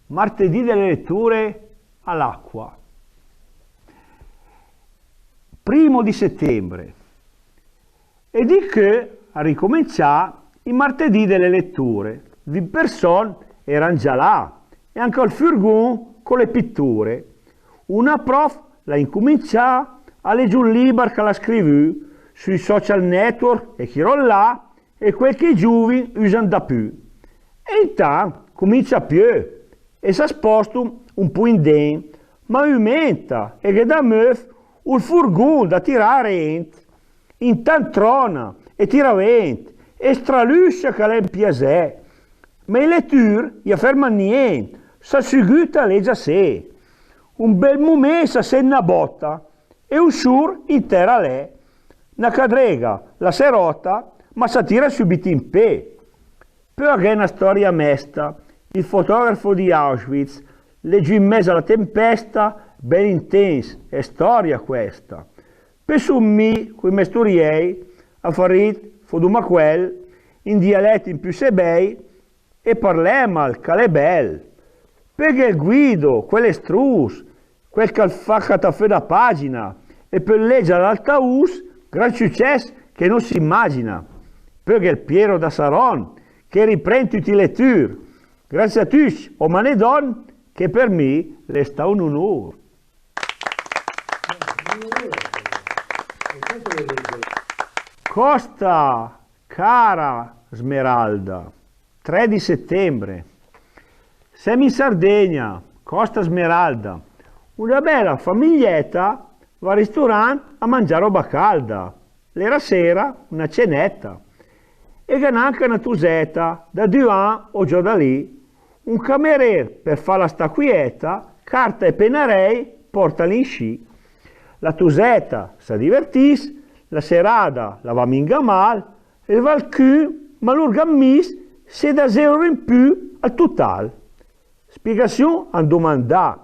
Martedì delle letture all'acqua. 1° settembre. E di che a ricominciare i martedì delle letture. Vi persone erano già là e anche il furgon con le pitture. Una prof l'ha incominciata a leggere un libro che l'ha scritto sui social network e chi là e quel che i giovani usano da più. E intanto comincia più e si sposta un po' in dentro, ma aumenta e che da meuf il furgon da tirare intanto trona e tira vento e straluscia che l'è in piasè. Ma in lettura gli ferma niente, si seguita legge a sé. Un bel momento si una botta e un sur intera lei. Una cadrega la serota, ma si tira subito in pe. Poi è una storia mesta. Il fotografo di Auschwitz legge in mezzo alla tempesta, ben intensa, è storia questa. Penso mi, coi mesturiei, a Farid, foduma quel, in dialetti in più sebei, e parliamo al calebel. Perché il guido, quell'estrus, quel che fa catafè da pagina, e per leggere all'altaus, gran successo che non si immagina. Perché il Piero da Saron, che riprende tutte le letture. Grazie a tutti, o manedon, che per me resta un onore. Costa, cara Smeralda, 3 settembre. Siamo in Sardegna, Costa Smeralda. Una bella famiglietta va al ristorante a mangiare roba calda. L'era sera una cenetta. E anche una tusetta da 2 anni o già da lì. Un cameriere per fare la sta quieta, carta e pennarei, portali in sci. La tusetta si divertis, la serata la va minga mal, e va al cul, ma l'orgammis se da 0 in più al total. Spiegazione a domandare.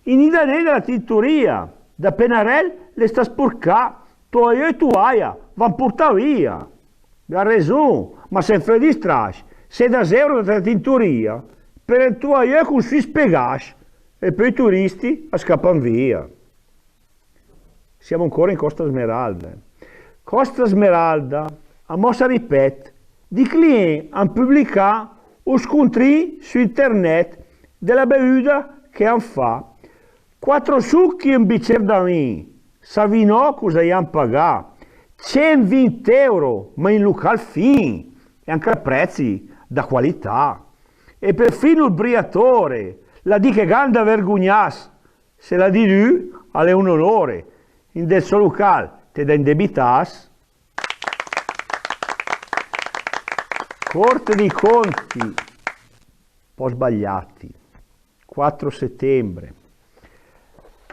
In Italia della tintoria, da pennarel le sta sporcà, tuaia e tuaia, van portare via. Ha ragione, ma se fai di strash, se da 0 da tintoria, per il tuaia con si spiegasci, e poi i turisti scappano via. Siamo ancora in Costa Smeralda. Costa Smeralda, a mossa ripet, di clienti hanno pubblicato un scontri su internet della bevuta che hanno fatto. 4 succhi e un bicchiere da vino. Savino cosa gli hanno pagato? 120 euro, ma in locale fin, e anche a prezzi da qualità. E perfino il briatore, la di che ganda vergognas, se la di lui, è un onore. In del suo locale te da indebitas. Corte dei conti, un po' sbagliati, 4 settembre.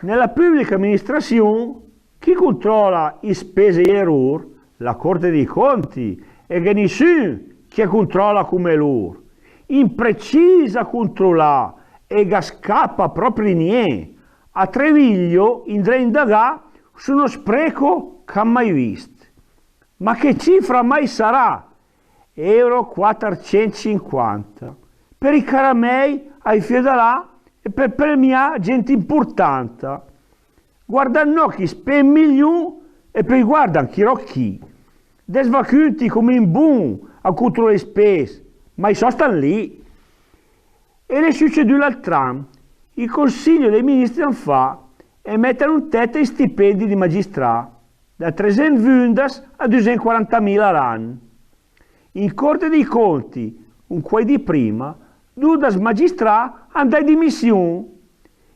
Nella pubblica amministrazione, chi controlla i spese e errori? La Corte dei Conti, e che nessuno che controlla come loro. Imprecisa controllare e che scappa proprio niente. A Treviglio indrà indagare su uno spreco che ha mai visto. Ma che cifra mai sarà? Euro 450 per i caramei ai fiodalà e per premiare gente importante. Guardano chi spende milioni e poi guardano chi rocchi. Desvacuti come in boom a contro le spese, ma i stanno lì. E le succede l'altro anno. Il Consiglio dei Ministri non fa e mettono un tetto ai stipendi di magistrati, da 320 a 240.000 l'anno. In Corte dei Conti, un quai di prima, 2 magistrati andano in dimissione.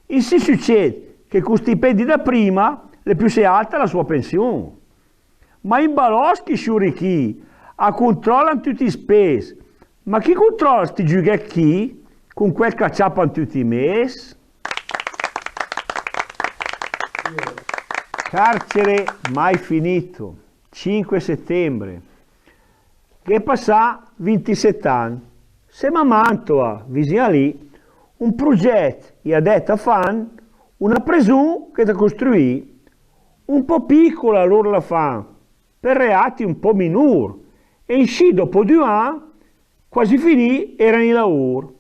E si succede che con stipendi da prima, le più si alta la sua pensione. Ma in baloschi sciurichi, a controllano tutti i spesi. Ma chi controlla sti giughetti con quel che acciappano tutti i mesi? Carcere mai finito, 5 settembre. Che passa 27 anni. Siamo a Mantova, vicino lì, un progetto e ha detto a fan una presunzione che da costruire. Un po' piccola loro la fan, per reati un po' minori. E in sci dopo 2 anni, quasi finì, erano in lavoro.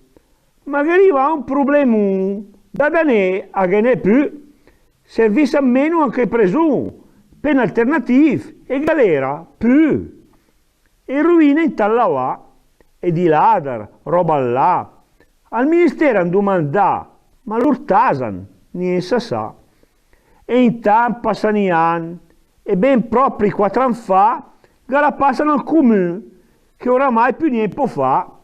magari va un problema da danè a che ne più, servisse a meno anche presumo, per alternative e galera più, e ruina in talla va, e di ladar, roba là, al ministero han domandà, ma l'urtasan, niente sa, e in tan passano anni, e ben proprio 4 anni fa, che la passano al comune, che oramai più niente può fa,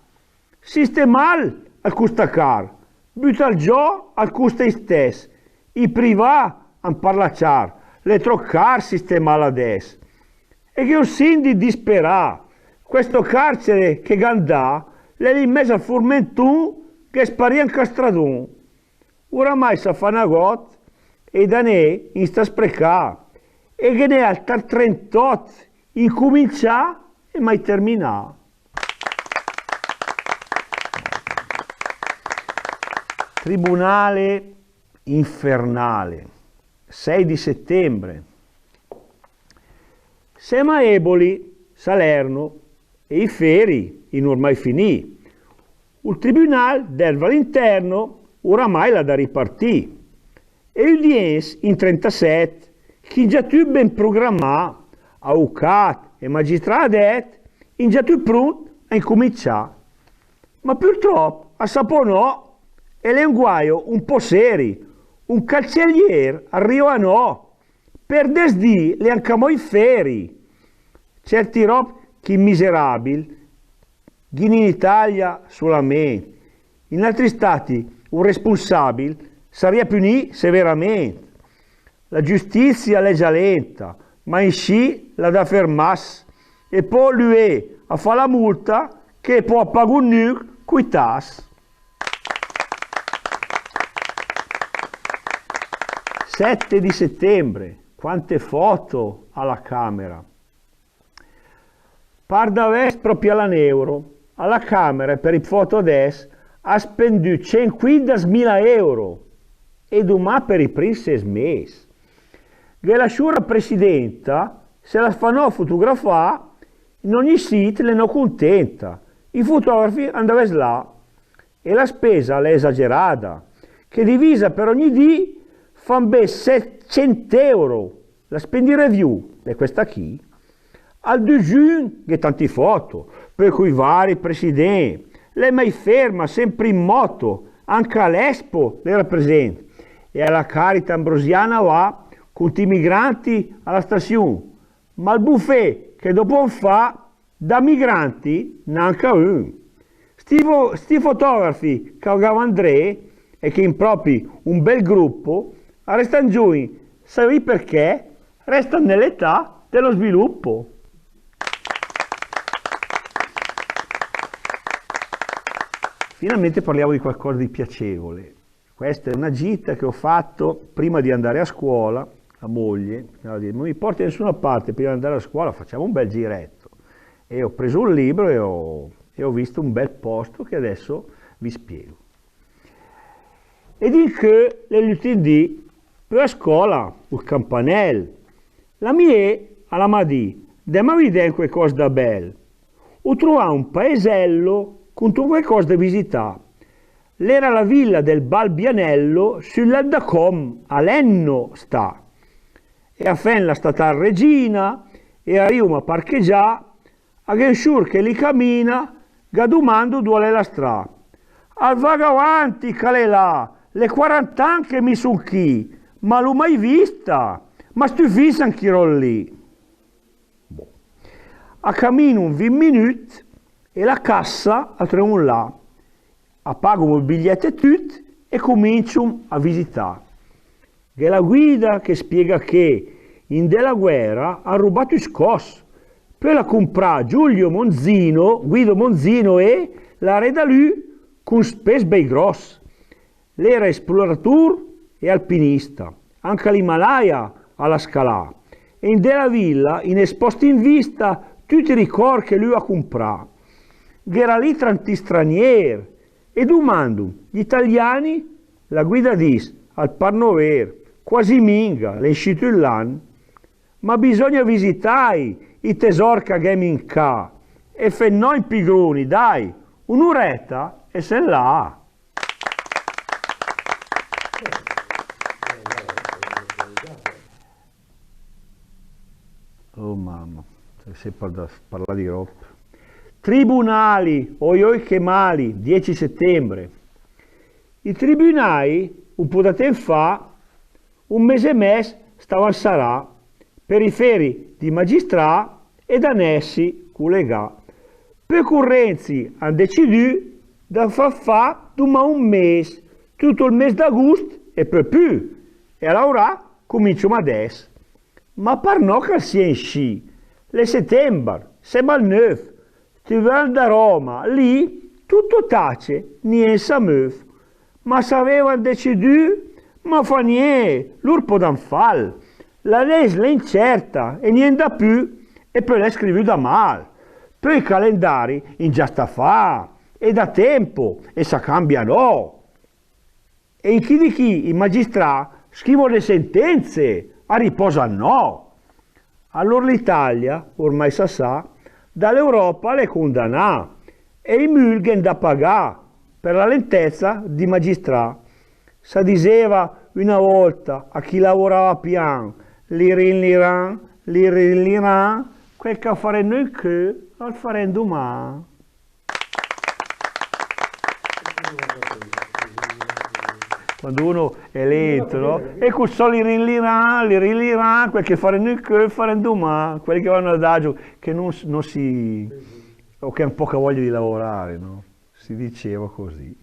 sistemare al costa car, butta il gio al costa stesso, i privati han parlacciar, le troccar sistemare adesso. E che ho sindi disperà, questo carcere che gandà, l'è in mezzo al formentù che sparì in castradun. Oramai sa fa una got e da ne in sta sprecà, e che ne al 38 incomincià e mai terminà. Tribunale infernale, 6 di settembre. Sema Eboli, Salerno e i feri in ormai finì. Il tribunale del all'interno oramai la da ripartì. E l'udienza in 37, chi già tu ben programmato, avvocato e magistrato, in già tu pronto a incominciare. Ma purtroppo a saponò e le un guaio un po' seri, un cancelliere arrivano, per desdì le ancamo i feri. Certi rob chi miserabili, in Italia solamente, in altri stati un responsabile sarebbe punito severamente. La giustizia è già lenta, ma in sci la da fermarsi e poi lui a fare la multa che può pagare un nuc coi tas. 7 di settembre, quante foto alla Camera. Par da vest proprio all'euro, alla Camera per i foto adesso ha spenduto 150.000 euro e domani per i primi 6 mesi. Che la sua presidenta se la fanno fotografare in ogni sito le non contenta. I fotografi andavano là e la spesa è esagerata, che divisa per ogni dì fan ben 700 euro. La spendi review, e questa qui, al 2 giugno, che tanti foto, per cui vari presidenti, lei mai ferma, sempre in moto, anche all'Expo le rappresenta, e alla Carità Ambrosiana va con i migranti alla stazione, ma il buffet che dopo un fa, da migranti, neanche un. Sti fotografi che avevano André, e che in proprio un bel gruppo, restano giù, sai perché? Restano nell'età dello sviluppo. Finalmente parliamo di qualcosa di piacevole. Questa è una gita che ho fatto prima di andare a scuola, la moglie, non mi porti da nessuna parte, prima di andare a scuola facciamo un bel giretto. E ho preso un libro e ho visto un bel posto che adesso vi spiego. E di che l'ultimo per la scuola, il campanello, la mia alla madì, demma vedere qualcosa da bello. Ho trovato un paesello con tutto qualcosa da visitare. L'era la villa del Balbianello sull'Addacom, a Lenno sta. E a Fenla sta a Regina, e a Riuma parcheggià, a Genshur che li cammina, gadumando dove la strada. Al vaga avanti, cale là, le 40 anni che mi son chi, ma l'ho mai vista, ma stufisce anch'io lì. Boh. A cammino un 20 minuti e la cassa a trovo là. Appago il biglietto e tutto e comincio a visitare. Che la guida che spiega che in della guerra ha rubato i scos, poi la comprà Guido Monzino e la reda lui con spese bei gross. L'era esploratore e alpinista, anche l'Himalaya alla scalà, e in della villa, in esposti in vista, tutti i ricordi che lui ha comprato. Era lì tanti stranieri, e domando, gli italiani, la guida dice, al Parnover, quasi minga, le uscito il l'anno, ma bisogna visitare i tesori che abbiamo in ca, e fai noi pigroni, dai, un'oretta e se là. mamma, sempre da parlare di roba. Tribunali, oi oi che mali, 10 settembre. I tribunali, un po' da tempo fa, un mese e mezzo, stavano sarà per i feri di magistrati ed annessi collegati. Per correnzi hanno deciso di far domani un mese, tutto il mese d'agosto e per più. E allora cominciamo adesso. Ma per no che sia in sci, le settembre, siamo al 9, ti vanno da Roma, lì tutto tace, niente si muove. Ma se avevano deciso, ma fa niente, loro possono fare. La legge è incerta e niente da più, e poi l'è scritto da male. Poi i calendari in già sta fa, e da tempo, e si cambiano. E in chi di chi i magistrati scrivono le sentenze, a riposo no. Allora l'Italia, ormai si sa, dall'Europa le condanna e i mulghen da pagare per la lentezza di magistrati. Si diceva una volta a chi lavorava piano, l'Iran, quel che fare noi che al faremo domani. Quando uno è lento, no? E con solo l'Iran, quel che fare noi che faremo domani, quelli che vanno all'adagio, che non si... o che hanno poca voglia di lavorare, no? Si diceva così.